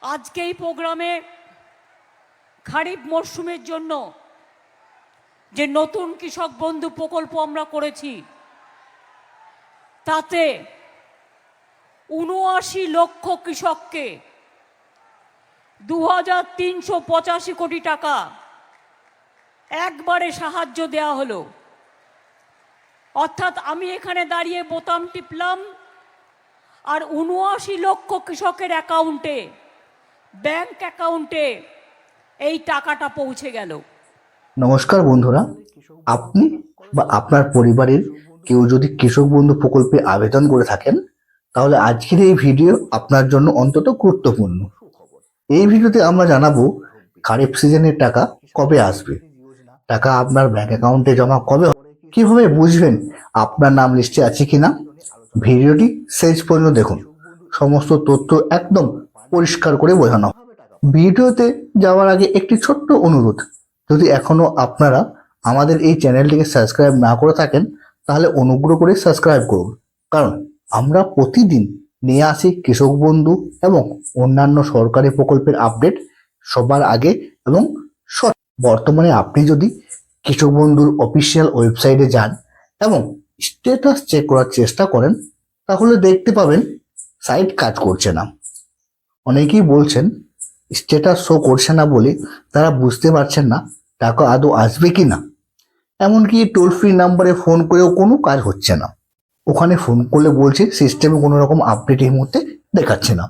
আজকে এই প্রোগ্রামে খারিফ মরশুমের জন্য যে নতুন কৃষক বন্ধু প্রকল্প আমরা করেছি তাতে ৭৯ লক্ষ কৃষককে ২৩৮৫ কোটি টাকা একবারে সাহায্য দেওয়া হলো। অর্থাৎ আমি এখানে দাঁড়িয়ে বোতাম টিপলাম আর ৭৯ লক্ষ কৃষকের অ্যাকাউন্টে, ব্যাংক অ্যাকাউন্টে এই টাকাটা পৌঁছে গেল। নমস্কার বন্ধুরা, আপনি বা আপনার পরিবারের কেউ যদি কৃষক বন্ধু প্রকল্পে আবেদন করে থাকেন তাহলে আজকের এই ভিডিও আপনার জন্য অন্তত গুরুত্বপূর্ণ। এই ভিডিওতে আমরা জানাবো খারিফ সিজনের টাকা কবে আসবে, টাকা আপনার ব্যাংক অ্যাকাউন্টে জমা কবে, কিভাবে বুঝবেন আপনার নাম লিস্টে আছে কিনা। ভিডিওটি শেষ পর্যন্ত দেখুন, সমস্ত তথ্য একদম পরিষ্কার করে বোঝানো। ভিডিওতে যাওয়ার আগে একটি ছোট্ট অনুরোধ, যদি এখনো আপনারা আমাদের এই চ্যানেলটিকে সাবস্ক্রাইব না করে থাকেন তাহলে অনুগ্রহ করে সাবস্ক্রাইব করুন, কারণ আমরা প্রতিদিন নিয়ে আসি কৃষক বন্ধু এবং অন্যান্য সরকারি প্রকল্পের আপডেট সবার আগে এবং বর্তমানে আপনি যদি কৃষক বন্ধুর অফিসিয়াল ওয়েবসাইটে যান এবং স্ট্যাটাস চেক করার চেষ্টা করেন তাহলে দেখতে পাবেন সাইট কাজ করছে না। অনেকেই বলছেন স্ট্যাটাস শো করছে না বলে তারা বুঝতে পারছেন না টাকা আদৌ আসবে কি না। এমনকি টোল ফ্রি নাম্বারে ফোন করেও কোনো কাজ হচ্ছে না, ওখানে ফোন করলে বলছে সিস্টেমে কোনো রকম আপডেট এই মুহূর্তে দেখাচ্ছে না।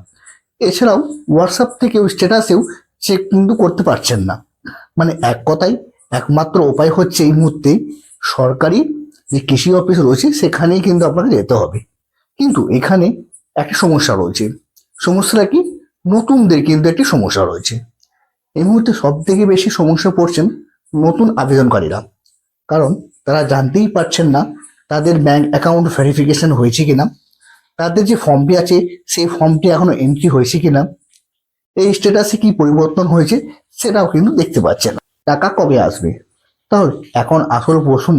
এছাড়াও হোয়াটসঅ্যাপ থেকেও স্ট্যাটাসেও চেক কিন্তু করতে পারছেন না। মানে এক কথায় একমাত্র উপায় হচ্ছে এই মুহূর্তে সরকারি যে কৃষি অফিস রয়েছে সেখানেই কিন্তু আপনাকে যেতে হবে। কিন্তু এখানে একটা সমস্যা রয়েছে। সমস্যাটা কি? নতুনদের কিন্তু একটি সমস্যা রয়েছে। এই মুহূর্তে সব থেকে বেশি সমস্যা পড়ছেন নতুন আবেদনকারীরা, কারণ তারা জানতেই পারছেন না তাদের ব্যাংক অ্যাকাউন্ট ভেরিফিকেশন হয়েছে কিনা, তাদের যে ফর্মটি আছে সেই ফর্মটি এখনো এন্ট্রি হয়েছে কিনা, এই স্ট্যাটাসে কি পরিবর্তন হয়েছে সেটাও কিন্তু দেখতে পাচ্ছে না। টাকা কবে আসবে? তাহলে এখন আসল প্রশ্ন,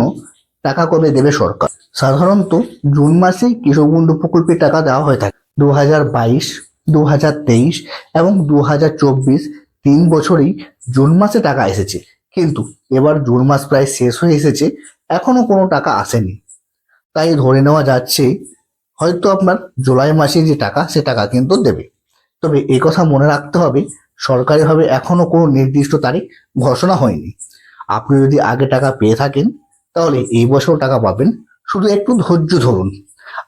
টাকা কবে দেবে সরকার? সাধারণত জুন মাসে কৃষক বন্ধু প্রকল্পে টাকা দেওয়া হয়ে থাকে। 2022, 2023 এবং 2024 3 বছরেই জুন মাসে টাকা এসেছে, কিন্তু এবার জুন মাস প্রায় শেষ হয়ে এসেছে, এখনো কোনো টাকা আসেনি। তাই ধরে নেওয়া যাচ্ছে হয়তো আপনার জুলাই মাসে যে টাকা সে টাকা কিন্তু দেবে। তবে এই কথা মনে রাখতে হবে সরকারিভাবে এখনো কোনো নির্দিষ্ট তারিখ ঘোষণা হয়নি। আপনি যদি আগে টাকা পেয়ে থাকেন তাহলে এই বছর টাকা পাবেন, শুধু একটু ধৈর্য ধরুন।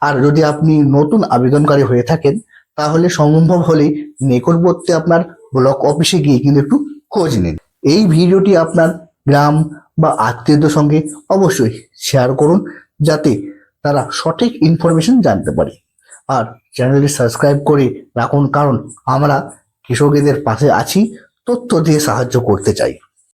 আর যদি আপনি নতুন আবেদনকারী হয়ে থাকেন তাহলে সম্ভব হলে নিকটবর্তী আপনার ব্লক অফিসে গিয়ে কিন্তু একটু খোঁজ নিন। এই ভিডিওটি আপনার গ্রাম বা আত্মীয়দের সঙ্গে অবশ্যই শেয়ার করুন যাতে তারা সঠিক ইনফরমেশন জানতে পারে। আর চ্যানেলটি সাবস্ক্রাইব করে রাখুন, কারণ আমরা কৃষকদের পাশে আছি, তথ্য দিয়ে সাহায্য করতে চাই।